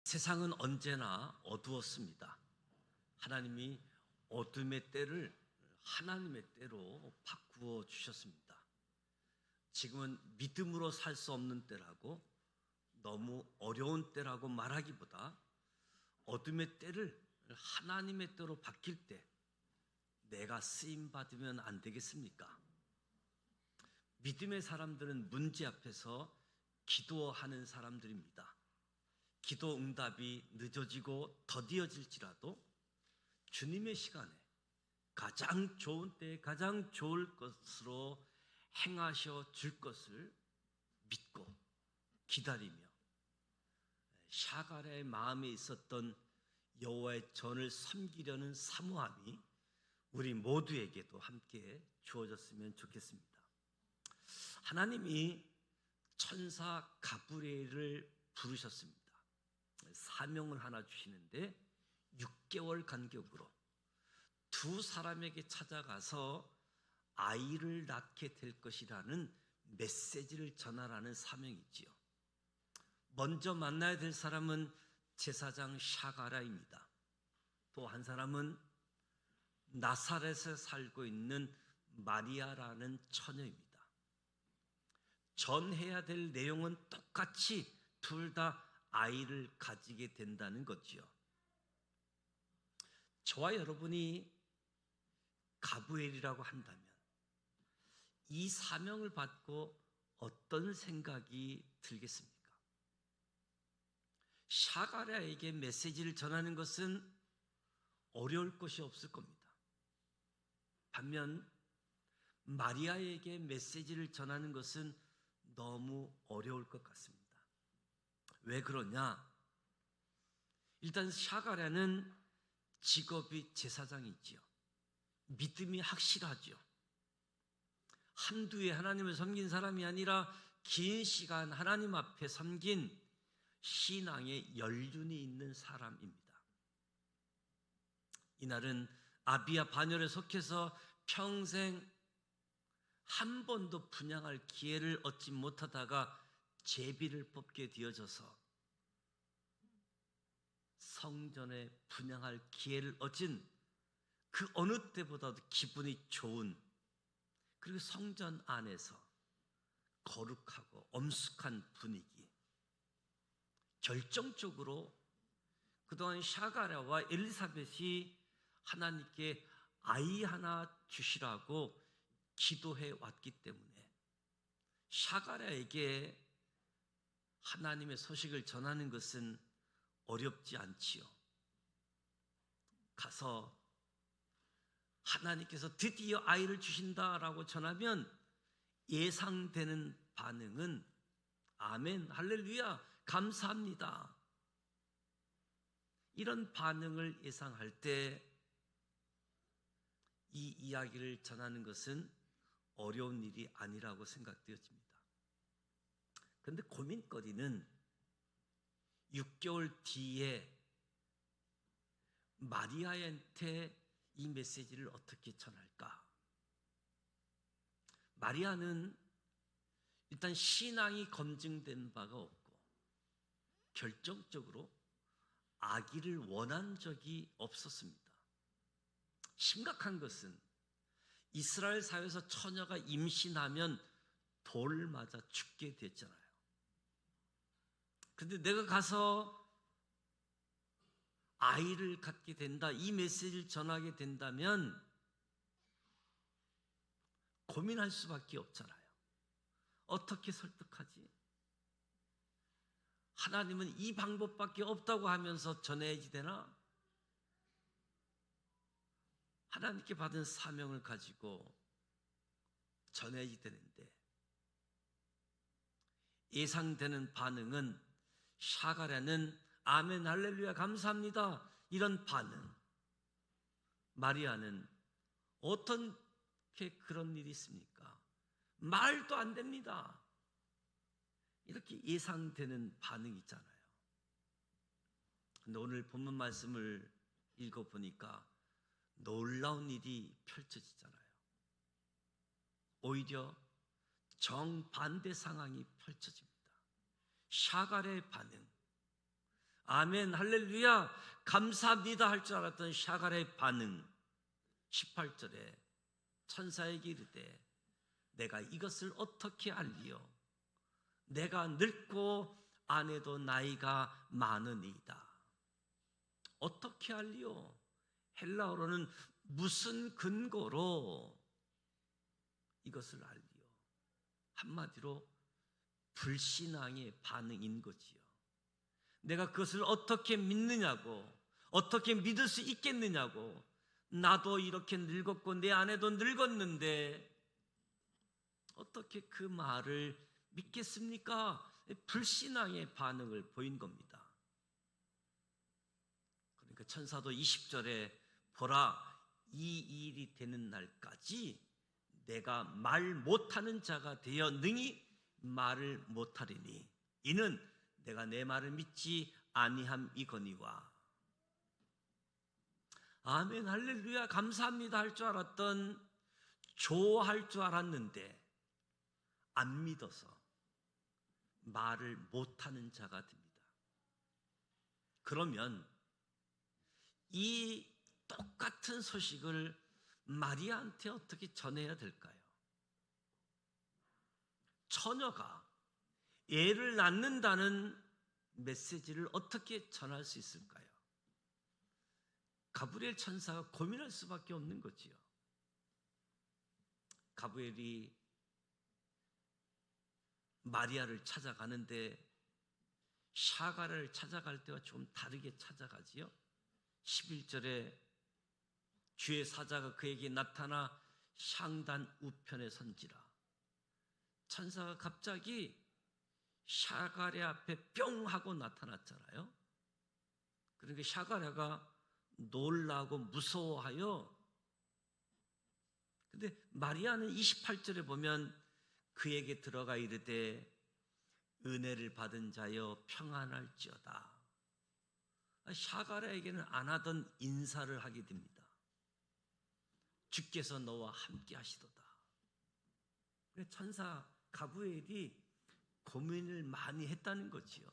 세상은 언제나 어두웠습니다. 하나님이 어둠의 때를 하나님의 때로 바꾸어 주셨습니다. 지금은 믿음으로 살 수 없는 때라고, 너무 어려운 때라고 말하기보다 어둠의 때를 하나님의 때로 바뀔 때 내가 쓰임 받으면 안 되겠습니까? 믿음의 사람들은 문제 앞에서 기도하는 사람들입니다. 기도 응답이 늦어지고 더디어질지라도 주님의 시간에 가장 좋은 때에 가장 좋을 것으로 행하셔 줄 것을 믿고 기다리며 샤갈의 마음에 있었던 여호와의 전을 섬기려는 사모함이 우리 모두에게도 함께 주어졌으면 좋겠습니다. 하나님이 천사 가브리엘을 부르셨습니다. 사명을 하나 주시는데 6개월 간격으로 두 사람에게 찾아가서 아이를 낳게 될 것이라는 메시지를 전하라는 사명이지요. 먼저 만나야 될 사람은 제사장 샤가라입니다. 또 한 사람은 나사렛에 살고 있는 마리아라는 처녀입니다. 전해야 될 내용은 똑같이 둘 다 아이를 가지게 된다는 거지요. 저와 여러분이 가브리엘이라고 한다면 이 사명을 받고 어떤 생각이 들겠습니까? 샤가랴에게 메시지를 전하는 것은 어려울 것이 없을 겁니다. 반면 마리아에게 메시지를 전하는 것은 너무 어려울 것 같습니다. 왜 그러냐? 일단 샤가랴는 직업이 제사장이지요. 믿음이 확실하지요. 한두 해 하나님을 섬긴 사람이 아니라 긴 시간 하나님 앞에 섬긴 신앙의 연륜이 있는 사람입니다. 이날은 아비야 반열에 속해서 평생 한 번도 분향할 기회를 얻지 못하다가 제비를 뽑게 되어져서 성전에 분향할 기회를 얻은 그 어느 때보다도 기분이 좋은, 그리고 성전 안에서 거룩하고 엄숙한 분위기, 결정적으로 그동안 샤가랴와 엘리사벳이 하나님께 아이 하나 주시라고 기도해 왔기 때문에 샤가랴에게 하나님의 소식을 전하는 것은 어렵지 않지요. 가서 하나님께서 드디어 아이를 주신다라고 전하면 예상되는 반응은 아멘, 할렐루야, 감사합니다. 이런 반응을 예상할 때 이 이야기를 전하는 것은 어려운 일이 아니라고 생각되어집니다. 그런데 고민거리는 6개월 뒤에 마리아한테 이 메시지를 어떻게 전할까? 마리아는 일단 신앙이 검증된 바가 없고 결정적으로 아기를 원한 적이 없었습니다. 심각한 것은 이스라엘 사회에서 처녀가 임신하면 돌 맞아 죽게 됐잖아요. 그런데 내가 가서 아이를 갖게 된다, 이 메시지를 전하게 된다면 고민할 수밖에 없잖아요. 어떻게 설득하지? 하나님은 이 방법밖에 없다고 하면서 전해야지 되나? 하나님께 받은 사명을 가지고 전해야지 되는데 예상되는 반응은 샤가랴는 아멘, 할렐루야, 감사합니다, 이런 반응. 마리아는 어떻게 그런 일이 있습니까? 말도 안 됩니다. 이렇게 예상되는 반응이 있잖아요. 근데 오늘 본문 말씀을 읽어보니까 놀라운 일이 펼쳐지잖아요. 오히려 정반대 상황이 펼쳐집니다. 샤갈의 반응, 아멘 할렐루야 감사합니다 할 줄 알았던 샤갈의 반응 18절에 천사에게 이르되 내가 이것을 어떻게 알리요 내가 늙고 아내도 나이가 많으니이다. 어떻게 알리요? 헬라어로는 무슨 근거로 이것을 알리요? 한마디로 불신앙의 반응인 거지요. 내가 그것을 어떻게 믿느냐고, 어떻게 믿을 수 있겠느냐고. 나도 이렇게 늙었고 내 아내도 늙었는데 어떻게 그 말을 믿겠습니까? 불신앙의 반응을 보인 겁니다. 그러니까 천사도 20절에 보라 이 일이 되는 날까지 내가 말 못하는 자가 되어 능히 말을 못하리니 이는 내가 내 말을 믿지 아니함이거니와. 아멘 할렐루야 감사합니다 할 줄 알았던 좋아할 줄 알았는데 안 믿어서 말을 못하는 자가 됩니다. 그러면 이 똑같은 소식을 마리아한테 어떻게 전해야 될까요? 처녀가 애를 낳는다는 메시지를 어떻게 전할 수 있을까요? 가브리엘 천사가 고민할 수밖에 없는 거지요. 가브리엘이 마리아를 찾아가는데 샤갈을 찾아갈 때와 좀 다르게 찾아가지요. 11절에 주의 사자가 그에게 나타나 샹단 우편에 선지라. 천사가 갑자기 샤갈의 앞에 뿅 하고 나타났잖아요. 그러니까 샤갈야가 놀라고 무서워하여. 근데 마리아는 28절에 보면 그에게 들어가 이르되 은혜를 받은 자여 평안할지어다. 샤갈야에게는 안 하던 인사를 하게 됩니다. 주께서 너와 함께 하시도다. 천사 가브리엘이 고민을 많이 했다는 거지요.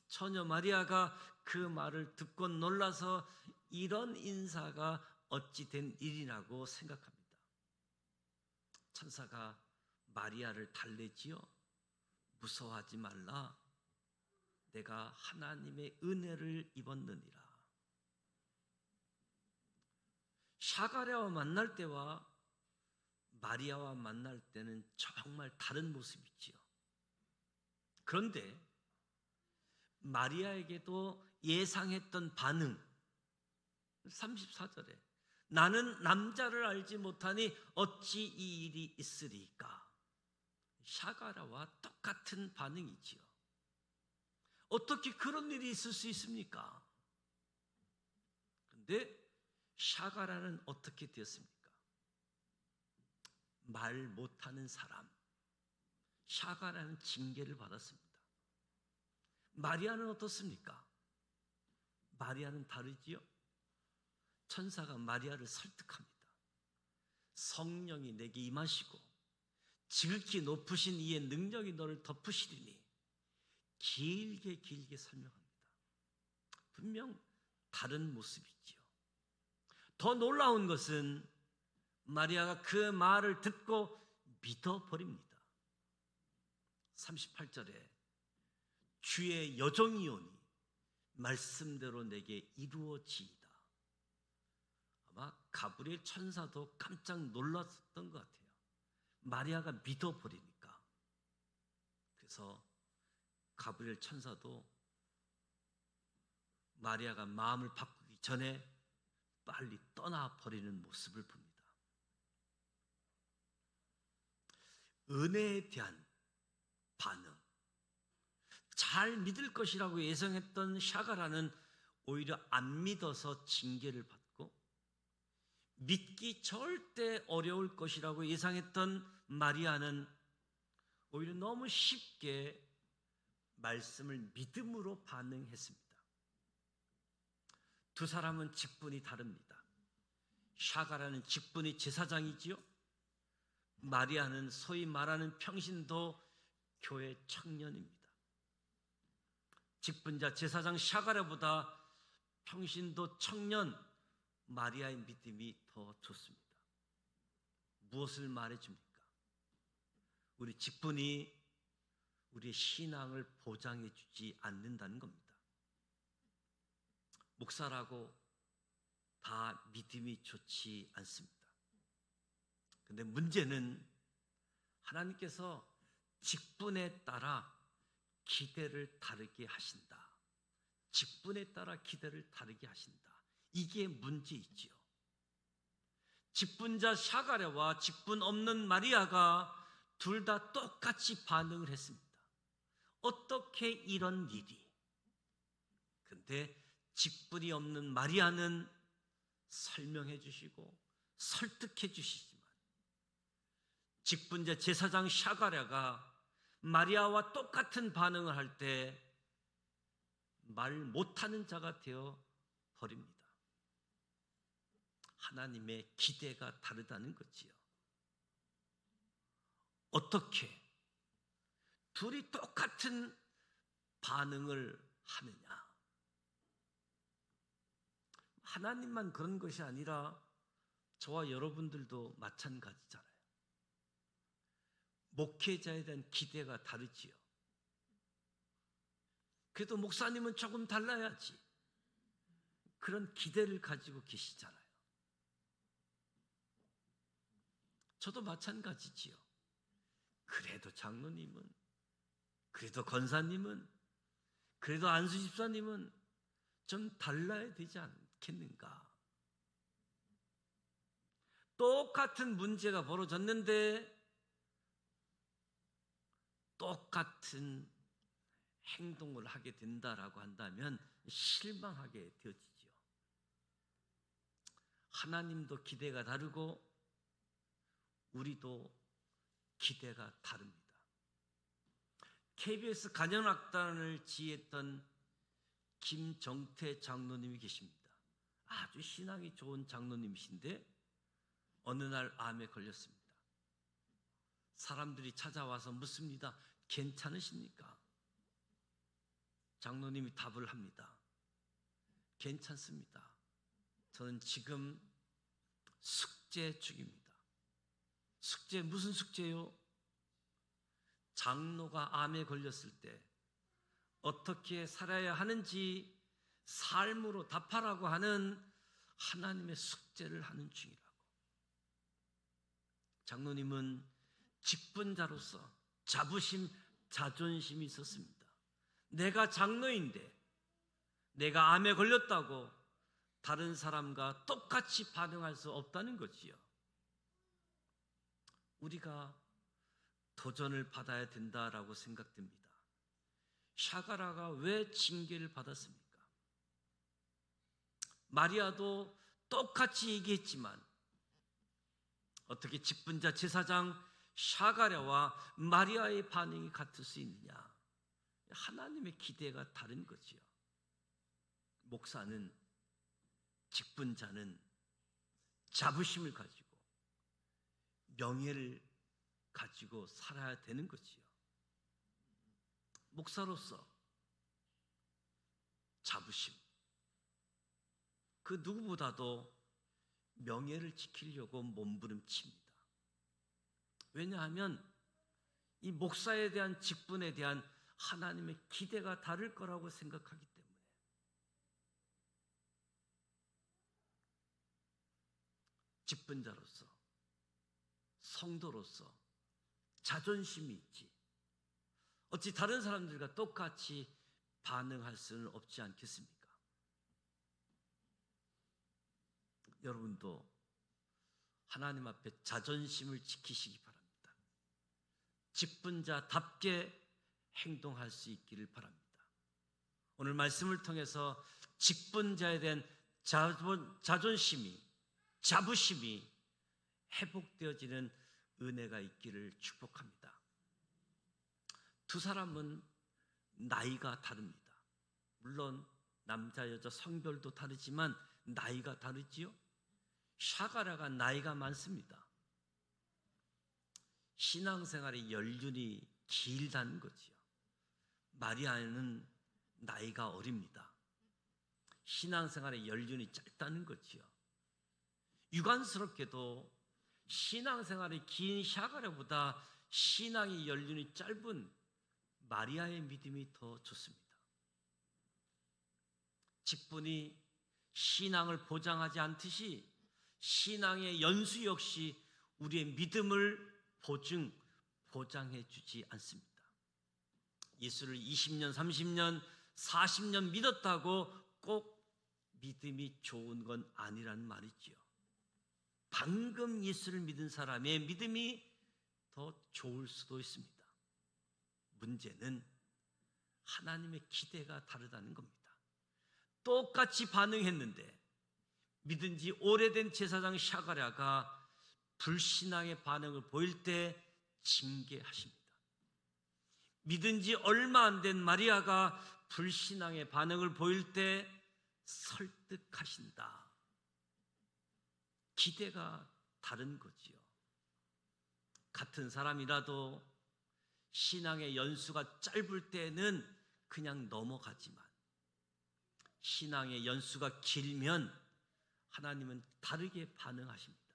처녀 마리아가 그 말을 듣고 놀라서 이런 인사가 어찌 된 일이라고 생각합니다. 천사가 마리아를 달래지요. 무서워하지 말라. 내가 하나님의 은혜를 입었느니라. 샤갈야와 만날 때와 마리아와 만날 때는 정말 다른 모습이지요. 그런데 마리아에게도 예상했던 반응 34절에 나는 남자를 알지 못하니 어찌 이 일이 있으리까. 샤갈야와 똑같은 반응이지요. 어떻게 그런 일이 있을 수 있습니까? 그런데 샤갈야는 어떻게 되었습니까? 말 못하는 사람. 샤갈야는 징계를 받았습니다. 마리아는 어떻습니까? 마리아는 다르지요. 천사가 마리아를 설득합니다. 성령이 내게 임하시고 지극히 높으신 이의 능력이 너를 덮으시리니 길게 설명합니다. 분명 다른 모습이지요. 더 놀라운 것은 마리아가 그 말을 듣고 믿어버립니다. 38절에 주의 여종이오니 말씀대로 내게 이루어지이다. 아마 가브리엘 천사도 깜짝 놀랐던 것 같아요. 마리아가 믿어버리니까. 그래서 가브리엘 천사도 마리아가 마음을 바꾸기 전에 빨리 떠나버리는 모습을 봅니다. 은혜에 대한 반응. 잘 믿을 것이라고 예상했던 샤갈야는 오히려 안 믿어서 징계를 받고, 믿기 절대 어려울 것이라고 예상했던 마리아는 오히려 너무 쉽게 말씀을 믿음으로 반응했습니다. 두 사람은 직분이 다릅니다. 샤갈야는 직분이 제사장이지요. 마리아는 소위 말하는 평신도 교회 청년입니다. 직분자 제사장 샤가랴보다 평신도 청년 마리아의 믿음이 더 좋습니다. 무엇을 말해줍니까? 우리 직분이 우리의 신앙을 보장해 주지 않는다는 겁니다. 목사라고 다 믿음이 좋지 않습니다. 그런데 문제는 하나님께서 직분에 따라 기대를 다르게 하신다. 직분에 따라 기대를 다르게 하신다. 이게 문제이지요. 직분자 샤가랴와 직분 없는 마리아가 둘 다 똑같이 반응을 했습니다. 어떻게 이런 일이? 근데 직분이 없는 마리아는 설명해 주시고 설득해 주시지만 직분자 제사장 샤가랴가 마리아와 똑같은 반응을 할 때 말 못하는 자가 되어 버립니다. 하나님의 기대가 다르다는 거지요. 어떻게 둘이 똑같은 반응을 하느냐? 하나님만 그런 것이 아니라 저와 여러분들도 마찬가지잖아요. 목회자에 대한 기대가 다르지요. 그래도 목사님은 조금 달라야지. 그런 기대를 가지고 계시잖아요. 저도 마찬가지지요. 그래도 장로님은, 그래도 권사님은, 그래도 안수 집사님은 좀 달라야 되지 않겠는가? 똑같은 문제가 벌어졌는데 똑같은 행동을 하게 된다라고 한다면 실망하게 되어지죠. 하나님도 기대가 다르고 우리도 기대가 다릅니다. KBS 간현악단을 지휘했던 김정태 장로님이 계십니다. 아주 신앙이 좋은 장로님이신데 어느 날 암에 걸렸습니다. 사람들이 찾아와서 묻습니다. 괜찮으십니까? 장로님이 답을 합니다. 괜찮습니다. 저는 지금 숙제 중입니다. 숙제 무슨 숙제요? 장로가 암에 걸렸을 때 어떻게 살아야 하는지 삶으로 답하라고 하는 하나님의 숙제를 하는 중이라고. 장로님은 직분자로서 자부심, 자존심이 있었습니다. 내가 장로인데 내가 암에 걸렸다고 다른 사람과 똑같이 반응할 수 없다는 거지요. 우리가 도전을 받아야 된다라고 생각됩니다. 샤가라가 왜 징계를 받았습니까? 마리아도 똑같이 얘기했지만 어떻게 직분자 제사장 샤가랴와 마리아의 반응이 같을 수 있느냐? 하나님의 기대가 다른 거지요. 목사는, 직분자는 자부심을 가지고 명예를 가지고 살아야 되는 거지요. 목사로서 자부심, 그 누구보다도 명예를 지키려고 몸부림칩니다. 왜냐하면 이 목사에 대한 직분에 대한 하나님의 기대가 다를 거라고 생각하기 때문에. 직분자로서, 성도로서 자존심이 있지. 어찌 다른 사람들과 똑같이 반응할 수는 없지 않겠습니까? 여러분도 하나님 앞에 자존심을 지키시기 바랍니다. 직분자답게 행동할 수 있기를 바랍니다. 오늘 말씀을 통해서 직분자에 대한 자존심이, 자부심이 회복되어지는 은혜가 있기를 축복합니다. 두 사람은 나이가 다릅니다. 물론 남자 여자 성별도 다르지만 나이가 다르지요. 샤가랴가 나이가 많습니다. 신앙생활의 연륜이 길다는 거지요. 마리아는 나이가 어립니다. 신앙생활의 연륜이 짧다는 거지요. 유관스럽게도 신앙생활이 긴 샤가랴보다 신앙의 연륜이 짧은 마리아의 믿음이 더 좋습니다. 직분이 신앙을 보장하지 않듯이 신앙의 연수 역시 우리의 믿음을 보장해 주지 않습니다. 예수를 20년, 30년, 40년 믿었다고 꼭 믿음이 좋은 건 아니라는 말이지요. 방금 예수를 믿은 사람의 믿음이 더 좋을 수도 있습니다. 문제는 하나님의 기대가 다르다는 겁니다. 똑같이 반응했는데 믿은 지 오래된 제사장 샤가랴가 불신앙의 반응을 보일 때 징계하십니다. 믿은 지 얼마 안 된 마리아가 불신앙의 반응을 보일 때 설득하신다. 기대가 다른 거지요. 같은 사람이라도 신앙의 연수가 짧을 때는 그냥 넘어가지만 신앙의 연수가 길면 하나님은 다르게 반응하십니다.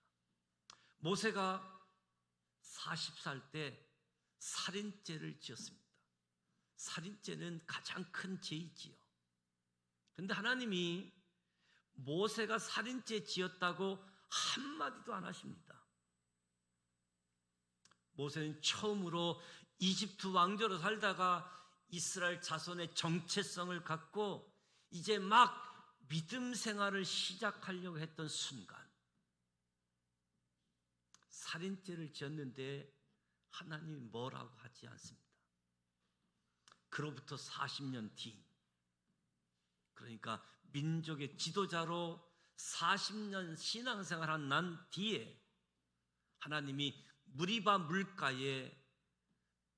모세가 40살 때 살인죄를 지었습니다. 살인죄는 가장 큰 죄이지요. 그런데 하나님이 모세가 살인죄 지었다고 한마디도 안 하십니다. 모세는 처음으로 이집트 왕조로 살다가 이스라엘 자손의 정체성을 갖고 이제 막 믿음 생활을 시작하려고 했던 순간 살인죄를 지었는데 하나님이 뭐라고 하지 않습니다. 그로부터 40년 뒤, 그러니까 민족의 지도자로 40년 신앙생활한 난 뒤에 하나님이 무리바 물가에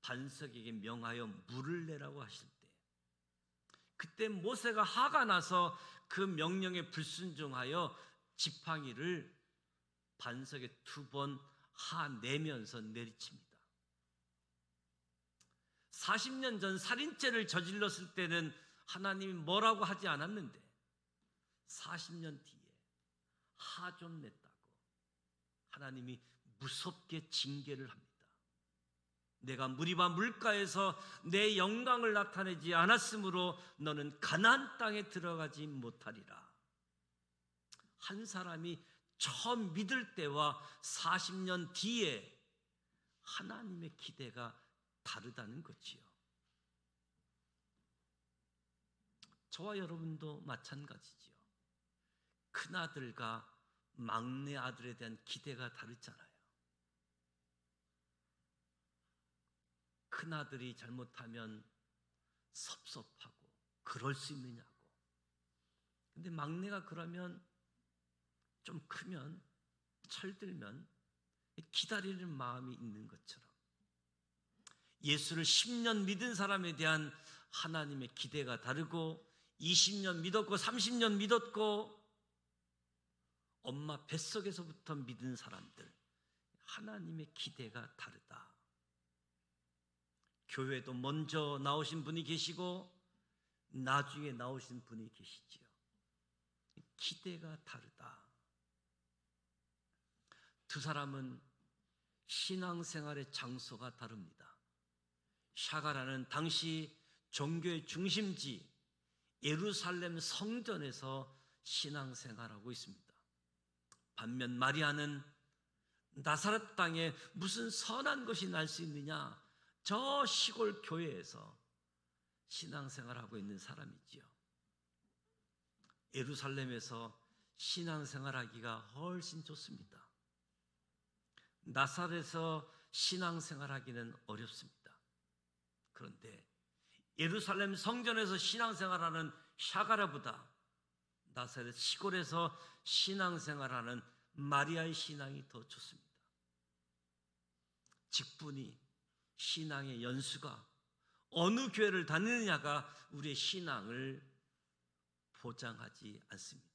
반석에게 명하여 물을 내라고 하실 때, 그때 모세가 화가 나서 그 명령에 불순종하여 지팡이를 반석에 2번 하내면서 내리칩니다. 40년 전 살인죄를 저질렀을 때는 하나님이 뭐라고 하지 않았는데 40년 뒤에 하 좀 냈다고 하나님이 무섭게 징계를 합니다. 내가 무리바 물가에서 내 영광을 나타내지 않았으므로 너는 가나안 땅에 들어가지 못하리라. 한 사람이 처음 믿을 때와 40년 뒤에 하나님의 기대가 다르다는 거지요. 저와 여러분도 마찬가지지요. 큰아들과 막내 아들에 대한 기대가 다르잖아요. 큰아들이 잘못하면 섭섭하고 그럴 수 있느냐고. 근데 막내가 그러면 좀 크면 철들면 기다리는 마음이 있는 것처럼 예수를 10년 믿은 사람에 대한 하나님의 기대가 다르고 20년 믿었고 30년 믿었고 엄마 뱃속에서부터 믿은 사람들, 하나님의 기대가 다르다. 교회도 먼저 나오신 분이 계시고 나중에 나오신 분이 계시지요. 기대가 다르다. 두 사람은 신앙생활의 장소가 다릅니다. 샤가라는 당시 종교의 중심지 예루살렘 성전에서 신앙생활하고 있습니다. 반면 마리아는 나사렛 땅에 무슨 선한 것이 날 수 있느냐, 저 시골 교회에서 신앙생활하고 있는 사람이지요. 예루살렘에서 신앙생활하기가 훨씬 좋습니다. 나사렛에서 신앙생활하기는 어렵습니다. 그런데 예루살렘 성전에서 신앙생활하는 샤가랴보다 나사렛 시골에서 신앙생활하는 마리아의 신앙이 더 좋습니다. 직분이, 신앙의 연수가, 어느 교회를 다니느냐가 우리의 신앙을 보장하지 않습니다.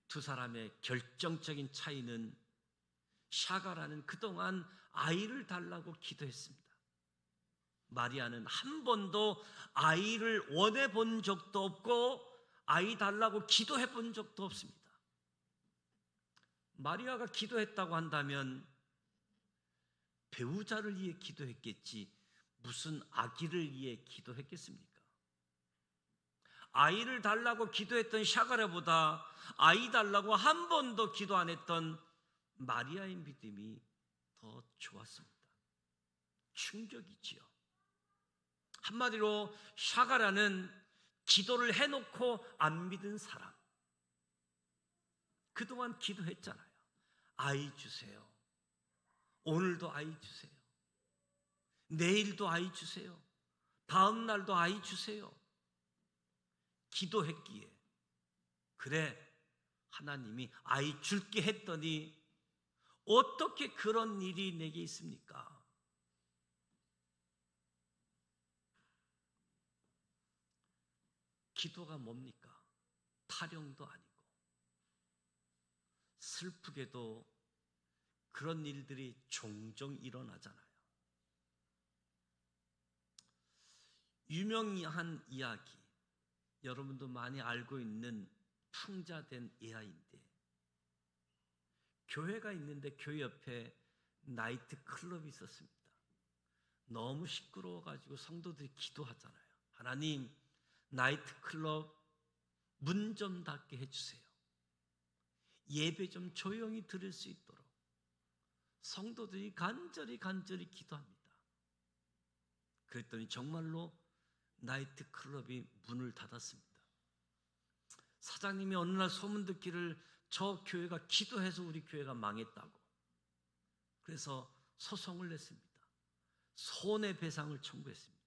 두 사람의 결정적인 차이는 샤가라는 그동안 아이를 달라고 기도했습니다. 마리아는 한 번도 아이를 원해 본 적도 없고 아이 달라고 기도해 본 적도 없습니다. 마리아가 기도했다고 한다면 배우자를 위해 기도했겠지 무슨 아기를 위해 기도했겠습니까? 아이를 달라고 기도했던 샤가랴보다 아이 달라고 한 번도 기도 안 했던 마리아의 믿음이 더 좋았습니다. 충격이지요. 한마디로 샤가랴는 기도를 해놓고 안 믿은 사람. 그동안 기도했잖아요. 아이 주세요. 오늘도 아이 주세요. 내일도 아이 주세요. 다음 날도 아이 주세요. 기도했기에 그래 하나님이 아이 줄게 했더니 어떻게 그런 일이 내게 있습니까? 기도가 뭡니까? 타령도 아니고 슬프게도 그런 일들이 종종 일어나잖아요. 유명한 이야기, 여러분도 많이 알고 있는 풍자된 예화인데 교회가 있는데 교회 옆에 나이트 클럽이 있었습니다. 너무 시끄러워가지고 성도들이 기도하잖아요. 하나님, 나이트 클럽 문 좀 닫게 해주세요. 예배 좀 조용히 들을 수 있도록. 성도들이 간절히 기도합니다. 그랬더니 정말로 나이트 클럽이 문을 닫았습니다. 사장님이 어느 날 소문 듣기를 저 교회가 기도해서 우리 교회가 망했다고. 그래서 소송을 냈습니다. 손해배상을 청구했습니다.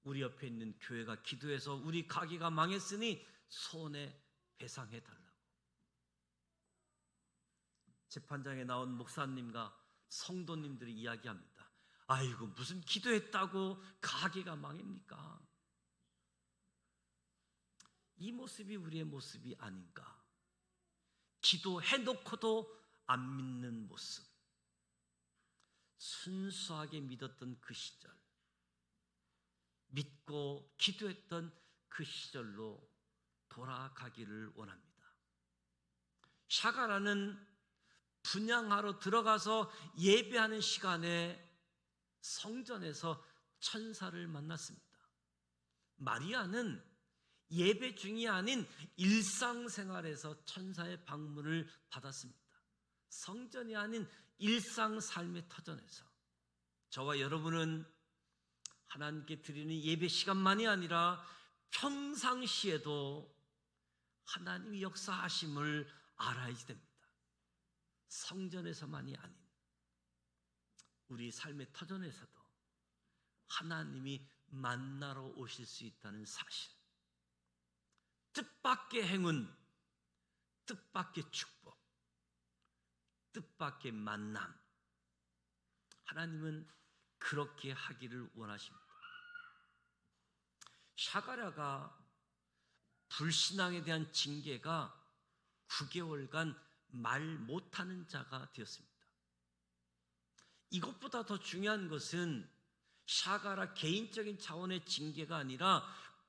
우리 옆에 있는 교회가 기도해서 우리 가게가 망했으니 손해배상해달라고. 재판장에 나온 목사님과 성도님들이 이야기합니다. 아이고 무슨 기도했다고 가게가 망합니까? 이 모습이 우리의 모습이 아닌가. 기도해놓고도 안 믿는 모습. 순수하게 믿었던 그 시절, 믿고 기도했던 그 시절로 돌아가기를 원합니다. 샤가라는 분향하러 들어가서 예배하는 시간에 성전에서 천사를 만났습니다. 마리아는 예배 중이 아닌 일상생활에서 천사의 방문을 받았습니다. 성전이 아닌 일상 삶의 터전에서. 저와 여러분은 하나님께 드리는 예배 시간만이 아니라 평상시에도 하나님의 역사하심을 알아야 됩니다. 성전에서만이 아닌 우리 삶의 터전에서도 하나님이 만나러 오실 수 있다는 사실. 뜻밖의 행운, 뜻밖의 축복, 뜻밖의 만남. 하나님은 그렇게 하기를 원하십니다. 샤가랴가 불신앙에 대한 징계가 9개월간 말 못하는 자가 되었습니다. 이것보다 더 중요한 것은 샤가랴 개인적인 차원의 징계가 아니라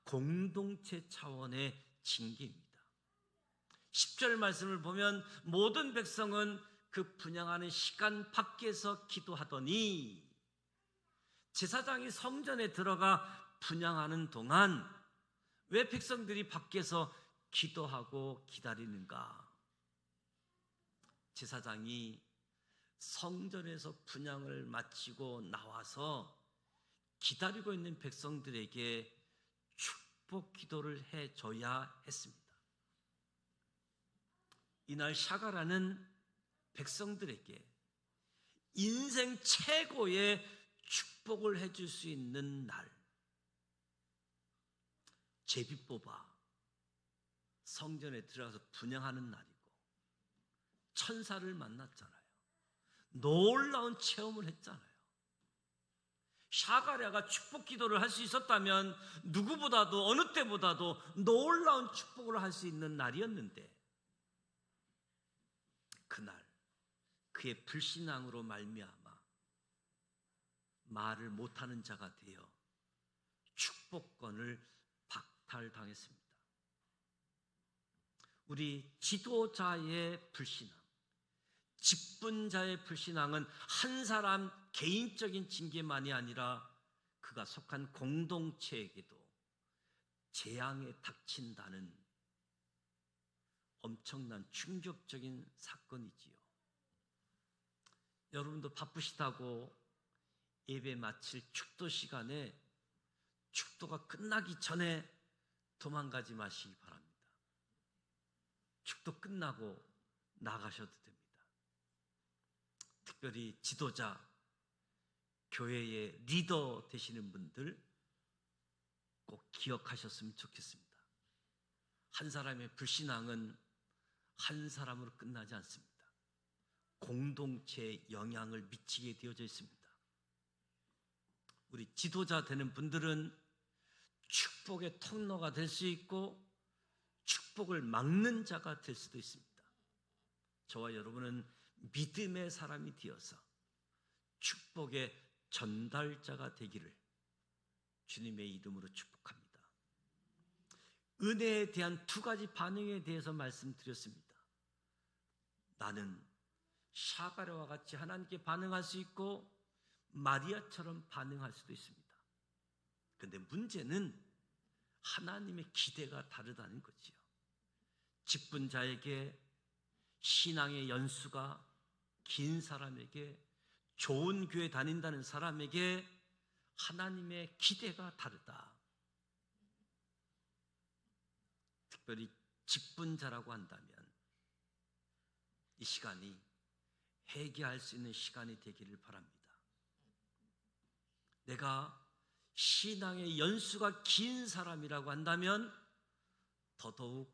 공동체 차원의 징계입니다. 10절 말씀을 보면 모든 백성은 그 분향하는 시간 밖에서 기도하더니, 제사장이 성전에 들어가 분향하는 동안 왜 백성들이 밖에서 기도하고 기다리는가? 제사장이 성전에서 분향을 마치고 나와서 기다리고 있는 백성들에게 축복 기도를 해줘야 했습니다. 이날 샤가랴는 백성들에게 인생 최고의 축복을 해줄 수 있는 날, 제비 뽑아 성전에 들어가서 분향하는 날이고 천사를 만났잖아요. 놀라운 체험을 했잖아요. 샤가랴가 축복 기도를 할 수 있었다면 누구보다도 어느 때보다도 놀라운 축복을 할 수 있는 날이었는데, 그날 그의 불신앙으로 말미암아 말을 못하는 자가 되어 축복권을 박탈당했습니다. 우리 지도자의 불신앙, 직분자의 불신앙은 한 사람 개인적인 징계만이 아니라 그가 속한 공동체에게도 재앙에 닥친다는 엄청난 충격적인 사건이지요. 여러분도 바쁘시다고 예배 마칠 축도 시간에 축도가 끝나기 전에 도망가지 마시기 바랍니다. 축도 끝나고 나가셔도 됩니다. 특별히 지도자, 교회의 리더 되시는 분들 꼭 기억하셨으면 좋겠습니다. 한 사람의 불신앙은 한 사람으로 끝나지 않습니다. 공동체에 영향을 미치게 되어져 있습니다. 우리 지도자 되는 분들은 축복의 통로가 될 수 있고 축복을 막는 자가 될 수도 있습니다. 저와 여러분은 믿음의 사람이 되어서 축복의 전달자가 되기를 주님의 이름으로 축복합니다. 은혜에 대한 두 가지 반응에 대해서 말씀드렸습니다. 나는 샤가랴와 같이 하나님께 반응할 수 있고 마리아처럼 반응할 수도 있습니다. 그런데 문제는 하나님의 기대가 다르다는 거지요. 직분자에게, 신앙의 연수가 긴 사람에게, 좋은 교회 다닌다는 사람에게 하나님의 기대가 다르다. 특별히 직분자라고 한다면 이 시간이 회개할 수 있는 시간이 되기를 바랍니다. 내가 신앙의 연수가 긴 사람이라고 한다면 더더욱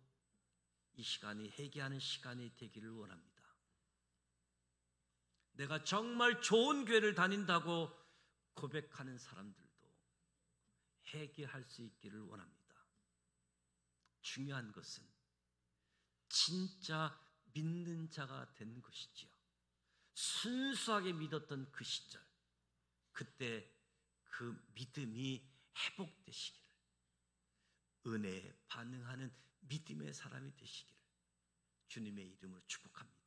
이 시간이 회개하는 시간이 되기를 원합니다. 내가 정말 좋은 교회를 다닌다고 고백하는 사람들도 회개할 수 있기를 원합니다. 중요한 것은 진짜 믿는 자가 되는 것이지요. 순수하게 믿었던 그 시절, 그때 그 믿음이 회복되시기를, 은혜에 반응하는 믿음의 사람이 되시기를 주님의 이름으로 축복합니다.